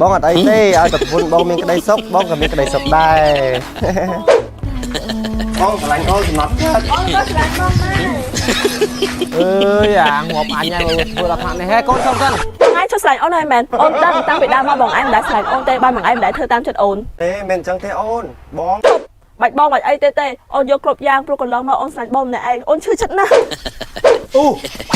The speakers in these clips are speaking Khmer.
បងអត់អីទេឲ្យតែប្រពន្ធបងមានក្តីសុខបងក៏មានក្តីសុខដែរបងឆ្លាញ់អូនសំណត់ចិត្តអូនក៏ឆ្លាញ់បងដែរអើយអាងាប់អញហើយធ្វើដល់ខ្លាំងនេះហេកូនសុំសិនថ្ងៃជួយឆ្លាញ់អូនហើយមែនអូនដឹងតាំងពីដើមមកបងឯងមិនដែលឆ្លាញ់អូនទេបានបងឯងមិនដែលធ្វើតាមចិត្តអូនទេមិនអញ្ចឹងទេអូនបងបាច់បងបាច់អីទេអូនយកគ្រប់យ៉ាងព្រោះកន្លងមកអូនឆ្លាញ់បងម្នាក់ឯងអូនឈឺចិត្តណាស់អូ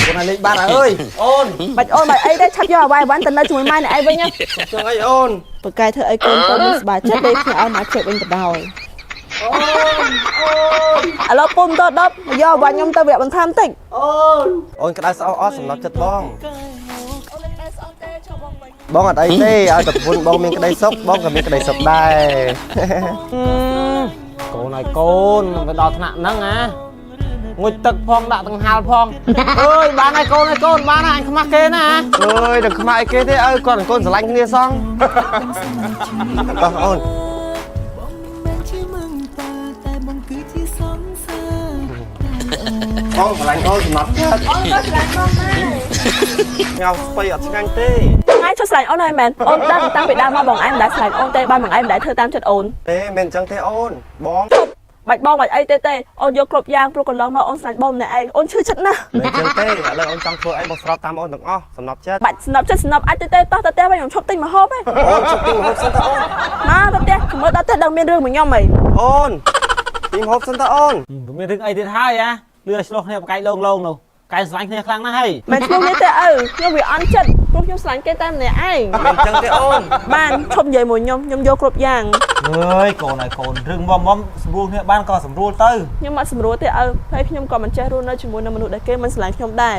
កូនឲ្យលេខបាត់ហើយអើយអូនបាច់អូនបាច់អីទេឆាប់យកអាវ៉ាន់ទៅនៅជាមួយម៉ែអ្នកឯងវិញណាអញ្ចឹងអីអូនប្រកែធ្វើអីកូនមិនសប្បាយចិត្តទេខ្ញុំឲ្យមកជិះវិញទៅដោយឥឡូវពុំត10យកអាវ៉ាន់ខ្ញុំទៅវគ្គបន្ថែមតិចអូនក្តៅស្អប់អស់សំណត់ចិត្តបងបងអត់អីទេឲ្យតែប្រពន្ធបងមានក្តីសុខបងក៏មានក្តីសុខដែរកូនឲ្យកូនទៅដល់ថ្នាក់ហ្នឹងណាងុយទឹកផងដាក់ដង្ហាលផងអើយបានហើយកូនបានហើយអញខ្មាស់គេណាអើយដល់ខ្មាស់អីគេទេឲ្យគាត់កូនស្រឡាញ់គ្នាសងតោះអូនបងឆ្លាញ់អូនសំណត់ចិត្តអូនក៏ឆ្លាញ់បងដែរញ៉ាំស្ពៃអត់ឆ្ងាញ់ទេថ្ងៃជួយឆ្លាញ់អូនហើយមែនអូនដឹងតាំងពីដើមមកបងឯងមិនដែលឆ្លាញ់អូនទេបានបងឯងមិនដែលធ្វើតាមចិត្តអូនទេមិនអញ្ចឹងទេអូនបងបាច់បងបាច់អីទេអូនយកគ្រប់យ៉ាងព្រោះកន្លងមកអូនឆ្លាញ់បងម្នាក់ឯងអូនឈឺចិត្តណាស់មិនអញ្ចឹងទេឥឡូវអូនចង់ធ្វើអីបងស្របតាមអូនទាំងអស់សំណប់ចិត្តបាច់សំណប់ចិត្តសំណប់អាចទេតោះទៅផ្ទះវិញខ្ញុំឈប់ទិញម្ហូបឯងអូនឈប់ទិញម្ហូបសិនតើអូនមកទៅផ្ទះមើលដល់ផ្ទះដឹងមានរឿងមួយខ្ញុំអីអូនទិញម្ហូបសិនតើអូនមានរឿងអីទៀតហើយអាលឿឆ្លោះគ្នាបកែកលងនោះកែស្រឡាញ់គ្នាខ្លាំងណាស់ហើយមិនឆ្លោះនេះទេខ្ញុំវាអន់ចិត្តព្រោះខ្ញុំស្រឡាញ់គេតែម្នាក់ឯងមិនអញ្ចឹងទេអូនបានឈប់និយាយមួយខ្ញុំយកគ្រប់យ៉ាងអើយកូនឲ្យកូនរឿងមុំស្រួលគ្នាបានក៏ស្រួលទៅខ្ញុំអត់ស្រួលទេហើយខ្ញុំក៏មិនចេះរស់នៅជាមួយនឹងមនុស្សដែលគេមិនស្រឡាញ់ខ្ញុំដែរ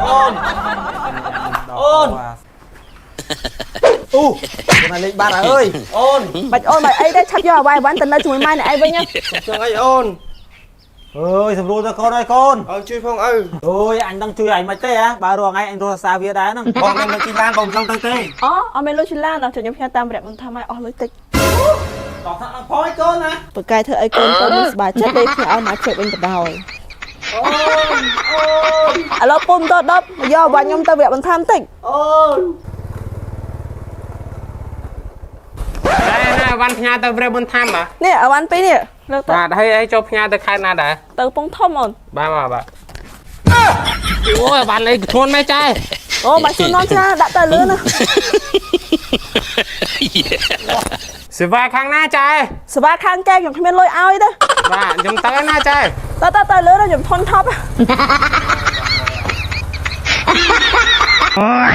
អូនអូនអូកូនឲ្យលេខបាត់ហើយអើយអូនបាច់អូនបាច់អីទេឆាប់យកអាវ៉ាន់ទៅនៅជាមួយម៉ែអ្នកឯងវិញណាអញ្ចឹងអីអូនអើយស្រួលទៅកូនឲ្យកូនឲ្យជួយផងឪអូយអញដឹងជួយអញមិនទេហ៎បើរងថ្ងៃអញរស់សាវាដែរហ្នឹងបងមានលុយជីឡានបងមិនចង់ទៅទេអូអត់មានលុយជីឡានដល់ខ្ញុំផ្ញើតាមរយៈបន្ថែមឲ្យអស់លុយតិចដល់ថាផងឲ្យកូនណាប្រកែធ្វើអីកូនមិនសប្បាយចិត្តទេខ្ញុំឲ្យមកជិះវិញទៅដោយឥឡូវពុំត10យកអាវ៉ាន់ខ្ញុំទៅវគ្គបន្ថែមតិចណាវ៉ាន់ផ្ញើទៅវគ្គបន្ថែមហ៎នេះអាវ៉ាន់ពីរនេះលើកទៅបាទហើយឯងចូលផ្ញើទៅខេត្តណាដែរទៅពងធំអូនបាទអូយវ៉ាន់អីធ្ងន់មែនចាអូបាច់ជន់នន់ចាដាក់ទៅលឿនណាសេវាខាងណាចាសេវាខាងកែខ្ញុំគ្មានលុយឲ្យទេបាទខ្ញុំទៅណាចាទៅលឿនណាខ្ញុំធន់ថប់អូយ